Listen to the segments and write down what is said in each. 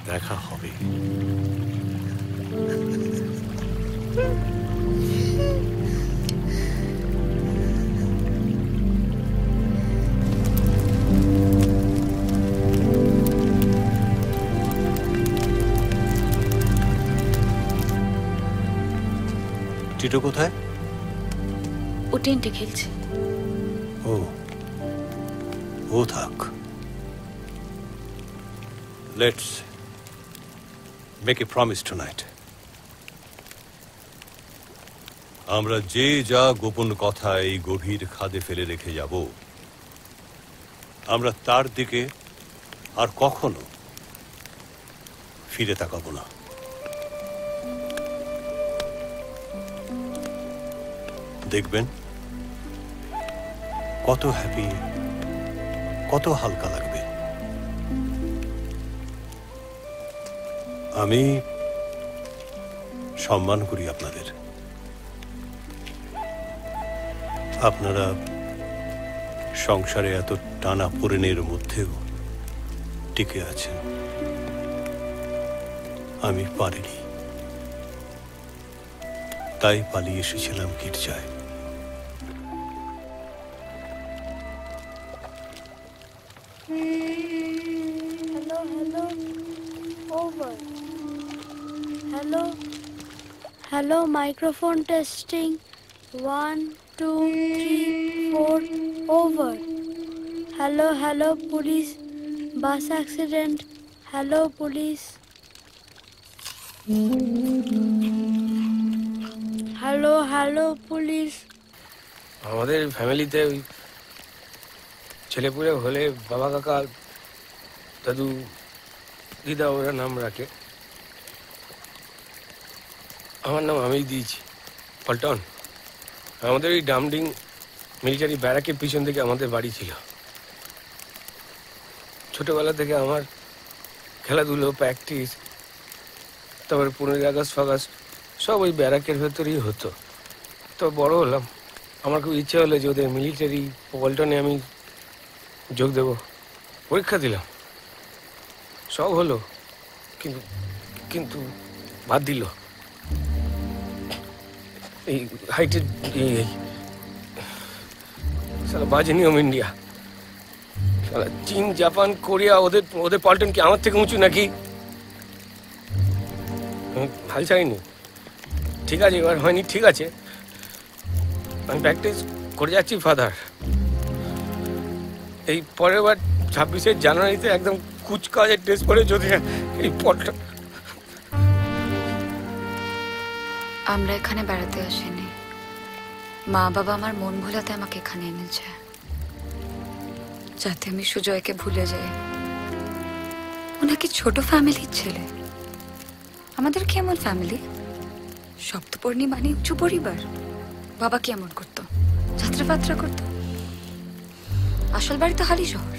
দেখা হবে। টিটো কোথায়? ও টেন্টে খেলছে। ও থাক। Let's make a promise tonight. আমরা যে যা গোপন কথা এই গভীর খাদে ফেলে রেখে যাব, আমরা তার দিকে আর কখনো ফিরে তাকাবো না। দেখবেন কত হ্যাপি, কত হালকা লাগবে। আমি সম্মান করি আপনাদের। আপনারা সংসারে এত টানা পোড়েনের মধ্যেও টিকে আছেন। আমি পারিনি, তাই পালিয়ে এসেছিলাম গির্জায়। Hello, microphone testing. 1, 2, 3, 4, over. Hello, police. Bus accident. Hello, police. Hello, police. আমাদের ফ্যামিলিতে ওই ছেলেপুলে হলে বাবা কাকা দাদু দিদা ওরা নাম রাখে। আমার নাম আমি দিয়েছি, পল্টন। আমাদের ওই ডামডিং মিলিটারি ব্যারাকের পিছন থেকে আমাদের বাড়ি ছিল। ছোটবেলা থেকে আমার খেলাধুলো, প্র্যাকটিস, তারপরে 15 আগস্ট ফাগাস্ট সব ওই ব্যারাকের ভেতরেই হতো। তো বড় হলাম, আমার খুব ইচ্ছে হলো যে ওদের মিলিটারি পল্টনে আমি যোগ দেব। পরীক্ষা দিলাম, সব হলো, কিন্তু বাদ দিল। এই হাইটের সালা বাজে নিয়ম ইন্ডিয়া। সালা চীন, জাপান, কোরিয়া, ওদের পল্টন কি আমার থেকে উঁচু নাকি? হাল ছাড়িনি। ঠিক আছে, এবার হয়নি, ঠিক আছে, আমি প্র্যাকটিস করে যাচ্ছি ফাদার। এই পরের বার 26শে জানুয়ারিতে একদম কুচকাওয়াজের ড্রেস পরে যদি এই পটটা। আমরা এখানে বেড়াতে আসিনি, মা বাবা আমার মন ভোলাতে আমাকে এখানে এনেছে, যাতে আমি সুজয়কে ভুলে যাই। ওনাকে ছোট ফ্যামিলির ছেলে, আমাদের কেমন ফ্যামিলি, সপ্তপর্ণী মানে উঁচু পরিবার। বাবা কেমন করতো, যাত্রা ফাত্রা করতো। আসল বাড়ি তো হালি শহর,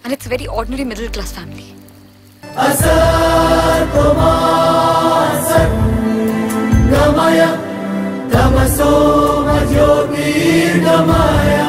and it's a very ordinary middle class family. Gamaya, Tamaso, Majyotirgamaya.